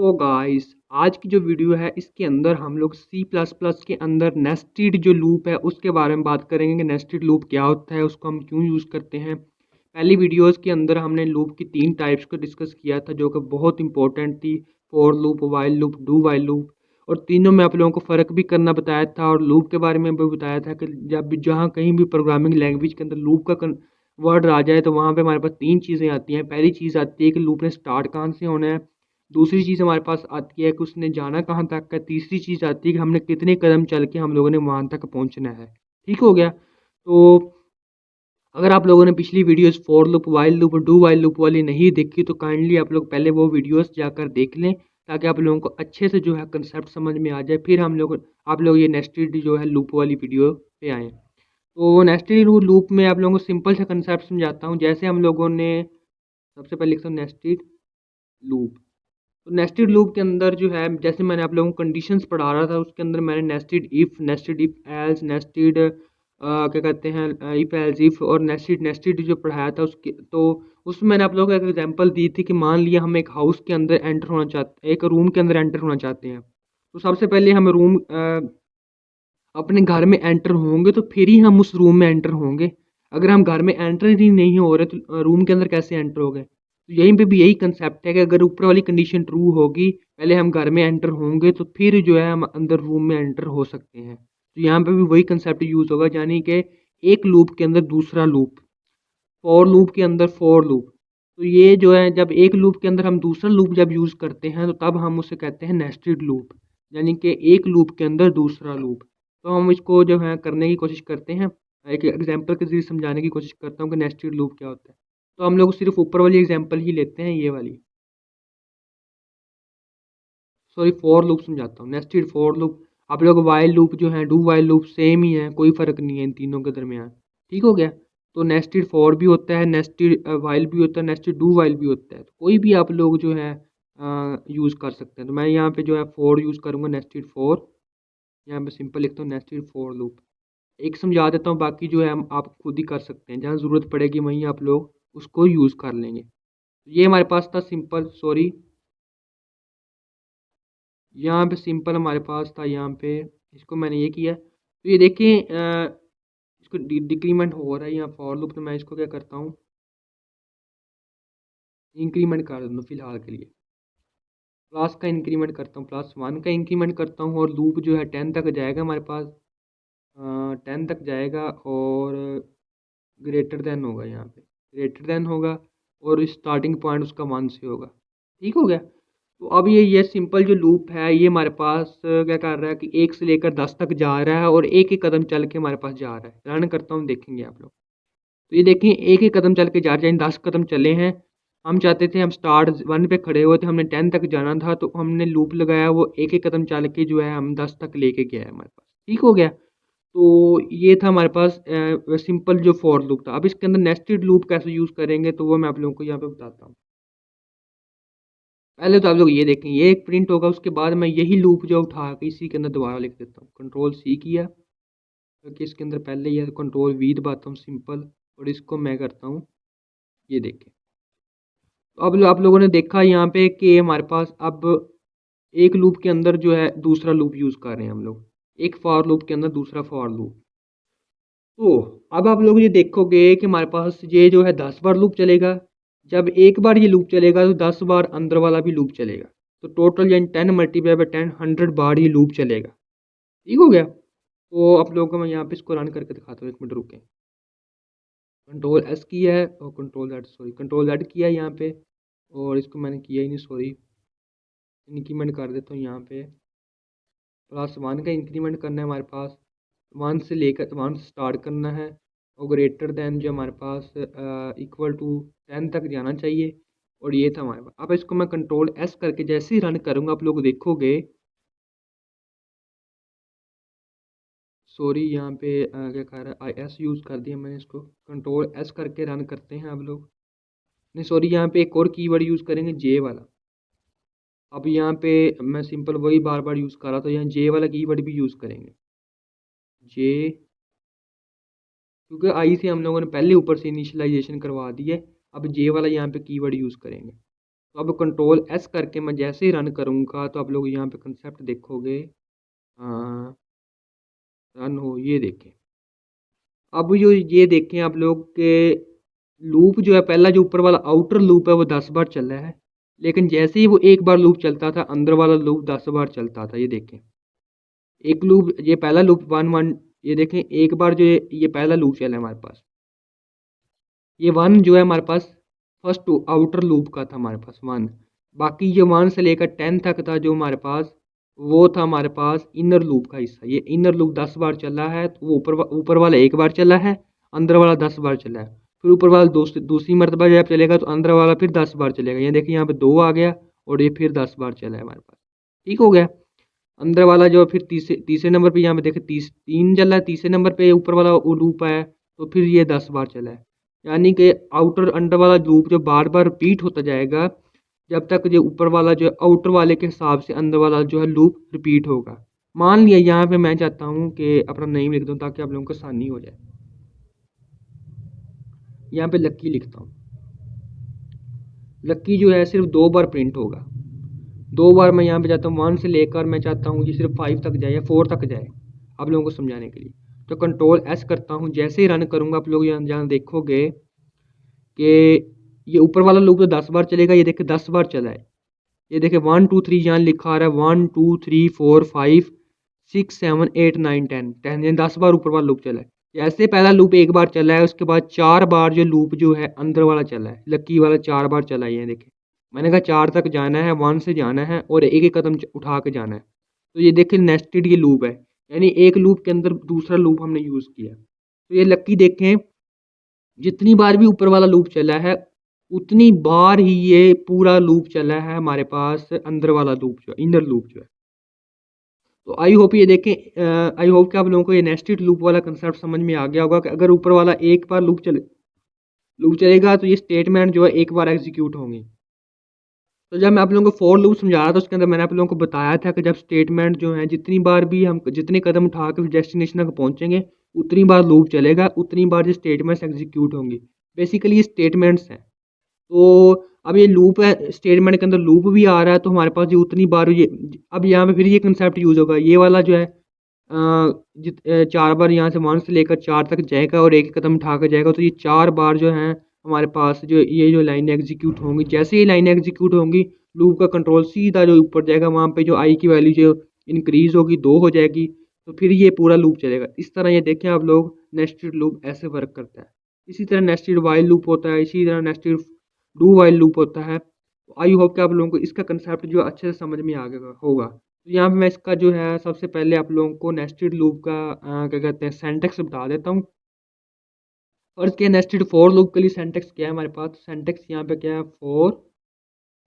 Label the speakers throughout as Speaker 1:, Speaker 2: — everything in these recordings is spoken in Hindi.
Speaker 1: तो गाइस आज की जो वीडियो है इसके अंदर हम लोग सी प्लस प्लस के अंदर नेस्टेड जो लूप है उसके बारे में बात करेंगे कि नेस्टेड लूप क्या होता है, उसको हम क्यों यूज़ करते हैं। पहली वीडियोस के अंदर हमने लूप की 3 टाइप्स को डिस्कस किया था जो कि बहुत इंपॉर्टेंट थी, for loop, while loop, do while loop. और तीनों में आप लोगों को फ़र्क भी करना बताया था और लूप के बारे में भी बताया था कि जब भी जहाँ कहीं भी प्रोग्रामिंग लैंग्वेज के अंदर लूप का वर्ड आ जाए तो वहाँ पे हमारे पास 3 चीज़ें आती हैं। पहली चीज़ आती है कि लूप ने स्टार्ट कहाँ से होना है, दूसरी चीज़ हमारे पास आती है कि उसने जाना कहाँ तक है, तीसरी चीज़ आती है कि हमने कितने कदम चल के हम लोगों ने वहाँ तक पहुँचना है। ठीक हो गया। तो अगर आप लोगों ने पिछली videos for loop, while loop और डू वाइल लूप वाली नहीं देखी तो काइंडली आप लोग पहले वो वीडियोस जाकर देख लें ताकि आप लोगों को अच्छे से जो है कंसेप्ट समझ में आ जाए। फिर आप लोग ये नेस्टेड जो है लूप वाली वीडियो पे आएँ। तो नेस्टेड लूप में आप लोगों को सिंपल सा कंसेप्ट समझाता हूँ। जैसे हम लोगों ने सबसे पहले लिखता हूँ नेस्टेड लूप। तो नेस्टेड लूप के अंदर जो है जैसे मैंने आप लोगों को कंडीशंस पढ़ा रहा था उसके अंदर मैंने नेस्टेड इफ एल्स, नेस्टेड क्या कहते हैं इफ एल्स इफ और नेस्टेड नेस्टेड जो पढ़ाया था उसके तो उसमें मैंने आप लोगों को एक एग्जांपल दी थी कि मान लिया हम एक हाउस के अंदर एंटर होना चाहते, एक रूम के अंदर एंटर होना चाहते हैं। तो सबसे पहले हम अपने घर में एंटर होंगे तो फिर ही हम उस रूम में एंटर होंगे। अगर हम घर में एंटर ही नहीं हो रहे तो रूम के अंदर कैसे एंटर हो गए। तो यहीं पे भी यही कंसेप्ट है कि अगर ऊपर वाली कंडीशन ट्रू होगी, पहले हम घर में एंटर होंगे तो फिर जो है हम अंदर रूम में एंटर हो सकते हैं। तो यहाँ पे भी वही कंसेप्ट यूज़ होगा, यानी कि एक लूप के अंदर दूसरा लूप, फॉर लूप के अंदर फॉर लूप। तो ये जो है जब एक लूप के अंदर हम दूसरा लूप जब यूज़ करते हैं तो तब हम उसे कहते हैं नेस्टेड लूप, यानी कि एक लूप के अंदर दूसरा लूप। तो हम इसको जो है करने की कोशिश करते हैं, एक एग्जांपल के जरिए समझाने की कोशिश करता हूँ कि नेस्टेड लूप क्या होता है। तो हम लोग सिर्फ ऊपर वाली एग्जांपल ही लेते हैं, ये वाली, सॉरी फॉर लूप समझाता हूँ, नेस्टेड फॉर लूप। आप लोग वाइल लूप जो है, डू वाइल लूप सेम ही है, कोई फ़र्क नहीं है इन तीनों के दरमियान। ठीक हो गया। तो नेस्टेड फॉर भी होता है, नेस्टेड वाइल भी होता है, नेस्टेड डू वाइल भी होता है। तो कोई भी आप लोग जो है यूज़ कर सकते हैं। तो मैं यहाँ पे जो है फॉर यूज़ करूँगा, नेस्टेड फॉर। यहाँ पे सिंपल लिखता हूँ नेस्टेड फॉर लूप। एक समझा देता हूँ, बाकी जो है हम आप खुद ही कर सकते हैं, जहाँ ज़रूरत पड़ेगी वहीं आप लोग उसको यूज़ कर लेंगे। ये हमारे पास था सिंपल, सॉरी यहाँ पे सिंपल हमारे पास था, यहाँ पे इसको मैंने ये किया। तो ये देखिए इसको डिक्रीमेंट हो रहा है यहाँ फॉर लूप। तो मैं इसको क्या करता हूँ, इंक्रीमेंट कर दूँ फिलहाल के लिए। प्लस का इंक्रीमेंट करता हूँ, +1 का इंक्रीमेंट करता हूँ और लूप जो है 10 तक जाएगा हमारे पास, 10 तक जाएगा और ग्रेटर देन होगा, यहाँ पे ग्रेटर देन होगा और स्टार्टिंग पॉइंट उसका 1 से होगा। ठीक हो गया। तो अब ये सिंपल जो लूप है ये हमारे पास क्या कर रहा है कि 1 से लेकर 10 तक जा रहा है और एक एक कदम चल के हमारे पास जा रहा है। रन करता हूँ, देखेंगे आप लोग। तो ये देखें एक एक कदम चल के जा रहे हैं, 10 कदम चले हैं। हम चाहते थे, हम स्टार्ट 1 पे खड़े हुए थे, हमने 10 तक जाना था तो हमने लूप लगाया, वो एक एक कदम चल के जो है हम 10 तक लेके गया है हमारे पास। ठीक हो गया। तो ये था हमारे पास सिंपल जो फॉर लूप था। अब इसके अंदर नेस्टेड लूप कैसे यूज़ करेंगे तो वो मैं आप लोगों को यहाँ पे बताता हूँ। पहले तो आप लोग ये देखें, ये एक प्रिंट होगा, उसके बाद मैं यही लूप जो उठा के इसी के अंदर दोबारा लिख देता हूँ, कंट्रोल C किया क्योंकि इसके अंदर पहले ही है, कंट्रोल V दबाता हूँ सिंपल, और इसको मैं करता हूँ, ये देखें। तो अब आप लोगों ने देखा यहाँ पे कि हमारे पास अब एक लूप के अंदर जो है दूसरा लूप यूज़ कर रहे हैं हम लोग, एक फॉर लूप के अंदर दूसरा फॉर लूप। तो अब आप लोग ये देखोगे कि हमारे पास ये जो है 10 बार लूप चलेगा। जब एक बार ये लूप चलेगा तो 10 बार अंदर वाला भी लूप चलेगा। तो टोटल यानी 10 मल्टीप्लाई बाई 10, 100 बार ये लूप चलेगा। ठीक हो गया। तो आप लोगों को मैं यहाँ पे इसको रन करके दिखाता हूँ, 1 मिनट रुकें। कंट्रोल S किया है और कंट्रोल Z किया है यहाँ पे, और इसको मैंने किया ही नहीं, सॉरी। इंक्रीमेंट कर देता हूँ यहाँ पे, +1 का इंक्रीमेंट करना है हमारे पास, 1 से लेकर 1 से स्टार्ट करना है और ग्रेटर देन जो हमारे पास इक्वल टू 10 तक जाना चाहिए। और ये था हमारे पास। अब इसको मैं कंट्रोल S करके जैसे ही रन करूँगा आप लोग देखोगे, सॉरी यहाँ पे क्या कह रहा है, S यूज़ कर दिया मैंने, इसको कंट्रोल S करके रन करते हैं आप लोग। नहीं सॉरी, यहाँ पे एक और कीवर्ड यूज़ करेंगे, J वाला। अब यहाँ पे मैं सिंपल वही बार बार यूज़ कर रहा था, यहाँ J वाला कीवर्ड भी यूज़ करेंगे, J, क्योंकि आई से हम लोगों ने पहले ऊपर से इनिशियलाइजेशन करवा दी है। अब J वाला यहाँ पे कीवर्ड यूज़ करेंगे। तो अब कंट्रोल एस करके मैं जैसे ही रन करूँगा तो आप लोग यहाँ पे कंसेप्ट देखोगे, रन हो, ये देखें। अब जो ये देखें आप लोग के लूप जो है, पहला जो ऊपर वाला आउटर लूप है वो 10 बार चल रहा है, लेकिन जैसे ही वो एक बार लूप चलता था अंदर वाला लूप 10 बार चलता था। ये देखें, एक लूप, ये पहला लूप 1 1, ये देखें एक बार जो ये पहला लूप चला है हमारे पास, ये 1 जो है हमारे पास फर्स्ट आउटर लूप का था हमारे पास 1। बाकी जो 1 से लेकर 10 तक था जो हमारे पास, वो था हमारे पास इनर लूप का हिस्सा। ये इनर लूप 10 बार चला है, तो वो ऊपर वाला एक बार चला है, अंदर वाला 10 बार चला है। फिर ऊपर वाला दूसरी मरतबा जब चलेगा तो अंदर वाला फिर 10 बार चलेगा। ये देखिए यहाँ पे 2 आ गया और ये फिर 10 बार चला है हमारे पास। ठीक हो गया। अंदर वाला जो फिर तीसरे नंबर पे यहाँ पे देखे 3 चला है, तीसरे नंबर पे ऊपर वाला वो लूप है, तो फिर ये 10 बार चला है। यानी कि आउटर अंडर वाला लूप जो बार बार रिपीट होता जाएगा जब तक जो ऊपर वाला जो आउटर वाले के हिसाब से अंदर वाला जो है लूप रिपीट होगा। मान लिया यहाँ पे मैं चाहता हूँ कि अपना नेम लिख दूँ ताकि आप लोगों को आसानी हो जाए। यहाँ पे लक्की लिखता हूँ। लक्की जो है सिर्फ 2 बार प्रिंट होगा। 2 बार मैं यहाँ पे जाता हूँ 1 से लेकर, मैं चाहता हूँ कि सिर्फ 5 तक जाए या 4 तक जाए आप लोगों को समझाने के लिए। तो कंट्रोल एस करता हूँ, जैसे ही रन करूँगा आप लोग यहाँ देखोगे कि ये ऊपर वाला लूप तो 10 बार चलेगा। ये देखे 10 बार चला है। ये देखे 1 2 3 यहाँ लिखा आ रहा है 1 2 3 4 5 6 7 8 9 10 10, यानी 10 बार ऊपर वाला लूप चला है। जैसे पहला लूप एक बार चला है उसके बाद 4 बार जो लूप जो है अंदर वाला चला है, लक्की वाला 4 बार चला है। ये देखे मैंने कहा 4 तक जाना है, 1 से जाना है और एक एक कदम उठा के जाना है। तो ये देखें नेस्टेड ये लूप है, यानी एक लूप के अंदर दूसरा लूप हमने यूज़ किया। तो ये लक्की देखें जितनी बार भी ऊपर वाला लूप चला है उतनी बार ही ये पूरा लूप चला है हमारे पास अंदर वाला लूप जो इनर लूप जो है। तो आई होप ये देखें, आई होप कि आप लोगों को ये नेस्टेड लूप वाला कंसेप्ट समझ में आ गया होगा कि अगर ऊपर वाला एक बार लूप चलेगा तो ये स्टेटमेंट जो है एक बार एग्जीक्यूट होंगी। तो जब मैं आप लोगों को फॉर लूप समझा रहा था उसके अंदर मैंने आप लोगों को बताया था कि जब स्टेटमेंट जो है जितनी बार भी हम जितने कदम उठा के डेस्टिनेशन तक पहुंचेंगे उतनी बार लूप चलेगा, उतनी बार जो स्टेटमेंट्स एग्जीक्यूट होंगी। बेसिकली ये स्टेटमेंट्स हैं। तो अब ये लूप है, स्टेटमेंट के अंदर लूप भी आ रहा है, तो हमारे पास जो उतनी बार ये, अब यहाँ पे फिर ये कंसेप्ट यूज़ होगा। ये वाला जो है 4 बार यहाँ से 1 से लेकर 4 तक जाएगा और एक कदम उठा कर जाएगा। तो ये 4 बार जो है हमारे पास जो ये जो लाइन एग्जीक्यूट होंगी, जैसे ही लाइन एग्जीक्यूट होंगी लूप का कंट्रोल सीधा जो ऊपर जाएगा, वहाँ पे जो आई की वैल्यू जो इंक्रीज होगी 2 हो जाएगी, तो फिर ये पूरा लूप चलेगा। इस तरह ये देखें आप लोग नेस्टेड लूप ऐसे वर्क करता है। इसी तरह नेस्टेड वाइल लूप होता है, इसी तरह नेस्टेड डू वाइल लूप होता है। तो आई होप कि आप लोगों को इसका कंसेप्ट जो अच्छे से समझ में आ गया होगा। तो यहाँ पे मैं इसका जो है सबसे पहले आप लोगों को नेस्टेड लूप का क्या कहते हैं सेंटेक्स बता देता हूँ। फर्स्ट क्या नेस्टेड फॉर लूप के लिए सेंटेक्स क्या है हमारे पास, सेंटेक्स यहाँ पे क्या है फॉर,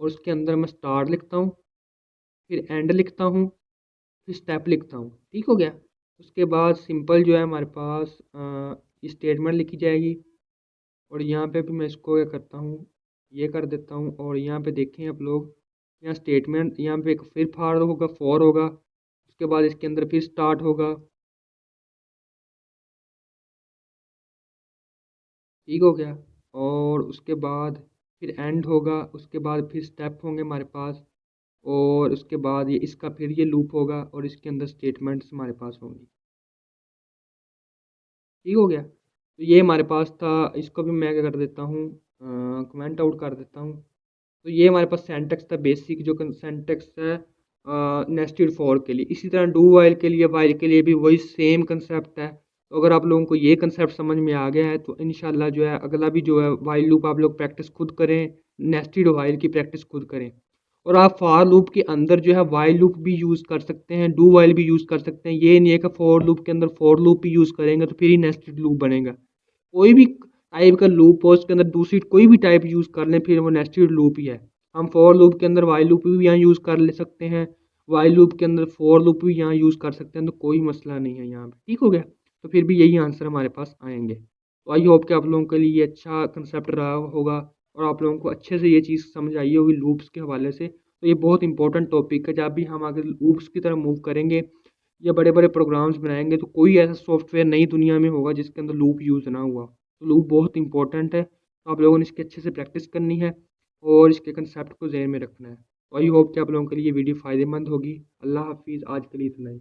Speaker 1: और उसके अंदर मैं स्टार्ट लिखता हूँ, फिर एंड लिखता हूँ, फिर स्टेप लिखता हूँ। ठीक हो गया। उसके बाद सिंपल जो है हमारे पास स्टेटमेंट लिखी जाएगी, और यहाँ पे भी मैं इसको क्या करता हूँ, ये कर देता हूँ। और यहाँ पे देखें आप लोग, यहाँ स्टेटमेंट, यहाँ पे एक फिर फॉर होगा, उसके बाद इसके अंदर फिर स्टार्ट होगा। ठीक हो गया। और उसके बाद फिर एंड होगा, उसके बाद फिर स्टेप होंगे हमारे पास, और उसके बाद ये इसका फिर ये लूप होगा और इसके अंदर स्टेटमेंट्स हमारे पास होंगी। ठीक हो गया। तो ये हमारे पास था, इसको भी मैं क्या कर देता हूँ, कमेंट आउट कर देता हूँ। तो ये हमारे पास सेंटेक्स था बेसिक जो सेंटेक्स है नेस्टेड फॉर के लिए। इसी तरह डू वाइल के लिए भी वही सेम कंसेप्ट है। तो अगर आप लोगों को ये कंसेप्ट समझ में आ गया है तो इंशाल्लाह जो है अगला भी जो है वाइल लूप आप लोग प्रैक्टिस खुद करें, नेस्टेड वाइल की प्रैक्टिस खुद करें। और आप फॉर लूप के अंदर जो है वाइल लूप भी यूज़ कर सकते हैं, डू वाइल भी यूज़ कर सकते हैं। ये नहीं है कि फॉर लूप के अंदर फॉर लूप भी यूज़ करेंगे तो फिर ही नेस्टेड लूप बनेगा। कोई भी टाइप का लूप हो उसके अंदर दूसरी कोई भी टाइप यूज़ कर लें फिर वो नेस्टेड लूप ही है। हम फॉर लूप के अंदर वाइल लूप भी यहाँ यूज़ कर ले सकते हैं, वाइल लूप के अंदर फॉर लूप भी यहाँ यूज़ कर सकते हैं, तो कोई मसला नहीं है यहाँ पे। ठीक हो गया। तो फिर भी यही आंसर हमारे पास आएंगे। तो आई होप कि आप लोगों के लिए ये अच्छा कंसेप्ट रहा होगा और आप लोगों को अच्छे से ये चीज़ समझ आई होगी लूप्स के हवाले से। तो ये बहुत इंपॉर्टेंट टॉपिक है। जब भी हम आगे लूप्स की तरफ मूव करेंगे या बड़े बड़े प्रोग्राम्स बनाएंगे तो कोई ऐसा सॉफ्टवेयर नई दुनिया में होगा जिसके अंदर लूप यूज़ ना हुआ। तो लूप बहुत इंपॉर्टेंट है, तो आप लोगों ने इसकी अच्छे से प्रैक्टिस करनी है। और इसके कंसेप्ट को ज़हन में रखना है। तो आई होप कि आप लोगों के लिए ये वीडियो फ़ायदेमंद होगी। अल्लाह हाफिज़, आज के लिए इतना ही।